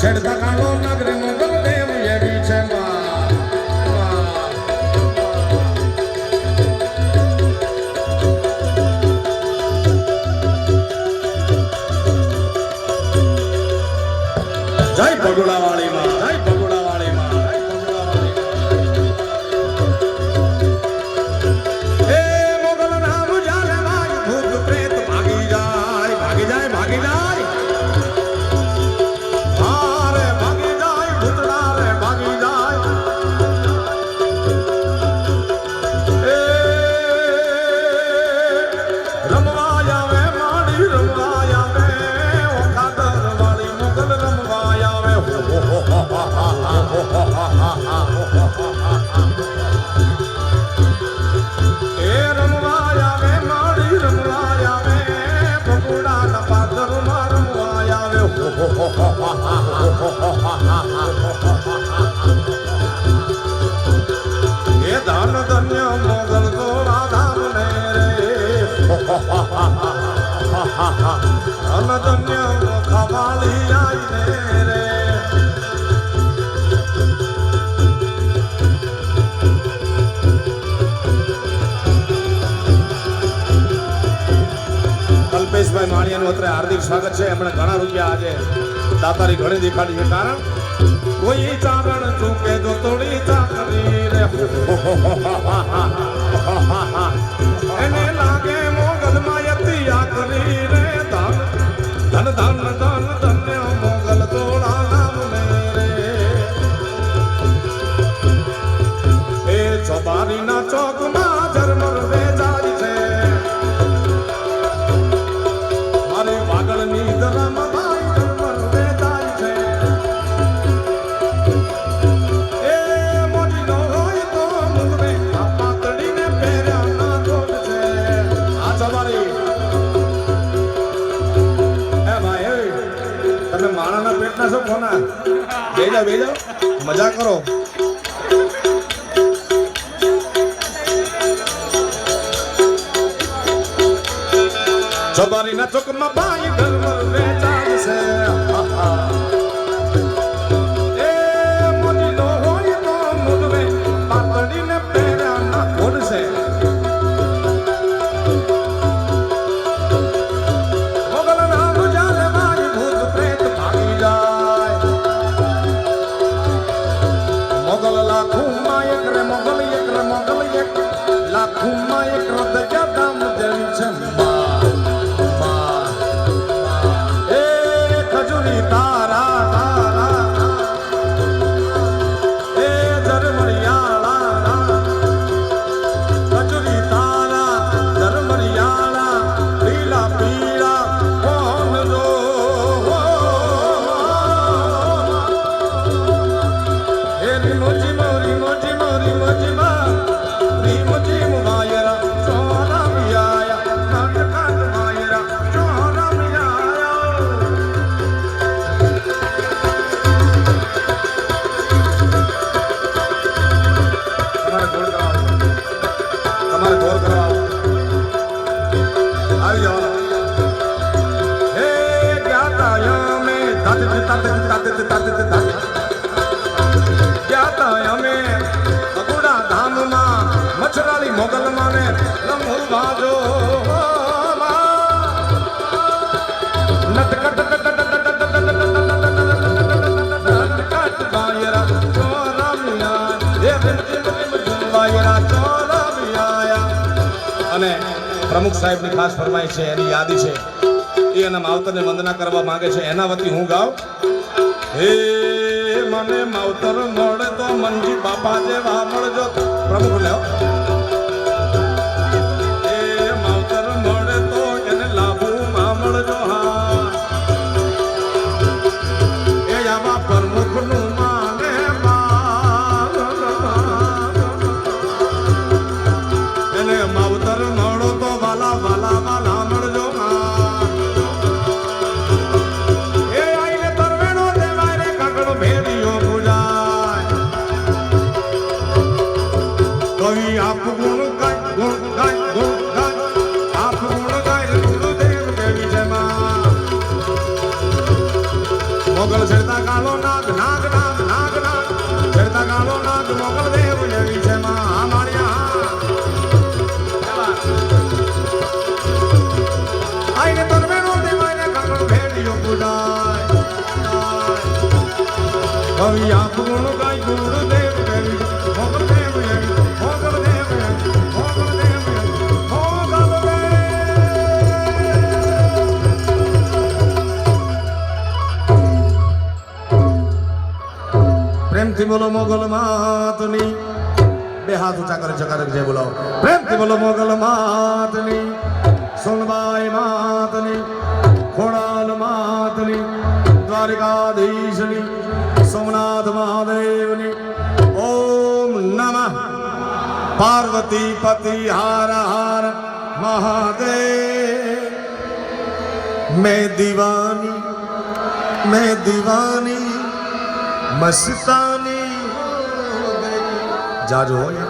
છેડતા કાળો નગર મોગલ દેવ એવી છે જય ભગુડા વાળી માં, જય ભગુડા વાળી માં, જય ભગુડા વાળી માં. એ મોગલ નામ જાલે ભાઈ ભૂત પ્રેત ભાગી જાય, ભાગી જાય, ભાગી જાય. હારે ભાગી જાય, ભૂતડા રે ભાગી જાય. એ રમવા આવે માડી, રમવા આવે ઓખાદર વાળી મોગલ રમવા આવે. એ રમવા આવે માડી, રમવા આવે ભગુડા ના પાદર માં રમવા આવે. એ ધન ધન્ય મોગલ ગોળા ધામ ને રે. ધન ધન્ય ખવાલી આઈ ને રે. કલ્પેશભાઈ માણિયાનું અત્રે હાર્દિક સ્વાગત છે. એમણે ઘણા રૂપિયા આજે દાતારી ઘણી દેખાડી છે. કારણ કોઈ ચારણ ચૂકે તો થોડી ચાકરી રે. એને લાગે મોગલ માયતી આકરી રે. ધન ધન ધન ધન ધન્ય મોગલ તોડા નામ ને રે. એ ચોબારીના ચોકમાં ઝરમર વેચાય છે. મારી વાગડની ધરમ ભાઈ ઝરમર વેચાય છે. એ મોટી નો હોય તો મુંદરે આ પાતળીને પહેર્યા ના ગોળ છે. આ ચોબારી એ ભાઈ તમે માણાના પેટના છો કોના? બેજા બેજા મજા કરો. ચોબારીના ચોકમાં ભાઈ ઝરમર વેચાય છે. એ મોટી નો હોય તો મુંદરે પાતળીને પહેર્યા ના ગોળ છે. મોગલ નામ જાલે ભાઈ ભૂત પ્રેત ભાગી જાય. મોગલ લાખું માં એક રે, મોગલ એક રે, મોગલ એક લાખું માં એક હૃદય દામ દેવી છે. એ ખજૂરી તારા તારા એ ઝરમરિયાળા ખજૂરી તારા ઝરમરિયાળા લીલા પીળા કોણ જો. એ રીમોજી મોરી મોજી મોરી મોજી માં રીમોજી મુવાયરા ચોરા મિયાયા નાટકાટ વાયરા ચોરા મિયાયા. તમારે ગોળ કરવા આવી જવાના. હે જ્ઞાતા અમે જ્ઞાતા અમે ભગુડા ધામમાં મચ્છરાળી મોગલ માને લંબુ બાજો નટકટ બાયરા ચોરા મિયા. અને પ્રમુખ સાહેબની ખાસ ફરમાઈ છે, એની યાદી છે. એ એના માવતરને વંદના કરવા માંગે છે. એના વતી હું ગાઉં. હે મને માવતર મળે તો મનજી બાપા જેવા મળજો. પ્રમુખ લેવો. એ માવતર મળે તો એને લાભુ માં મળજો. હા એ આવા પ્રમુખનું માને એને માવતર મળો તો વાલા વાલા વાલા મળજો. એ આઈને તરવેણો દેવાય રે કાગળ ભેડીઓ પૂજાય. કવિ આપું મોગલ ચડતા કાળો નાગ નાગ નાગ નાગ નાગ ચડતા કાળો નાગ મોગલ દેવ એવી છે માં માળિયા આઈને તરમે નો દેવાને કાગળ ભેડિયો બુડાય હવે આપ ગુણ ગાય ગુણ દેવ એવી મોગલ દેવ એવી મોગલ દેવ એવી મોગલ દેવ એવી મોગલ દેવ પ્રેમથી બોલો મોગલ માતની બે હાથ ઊંચા કરે ચકારક જય બોલાવો પ્રેમથી બોલો મોગલ માતની સોનબાઈ માતની ખોડાલ માતની દ્વારિકાધીશની સોમનાથ મહાદેવની ઓમ નમઃ પાર્વતી પતિ હાર હાર મહાદેવ मैं दीवानी मस्तानी हो गई जाजो हो या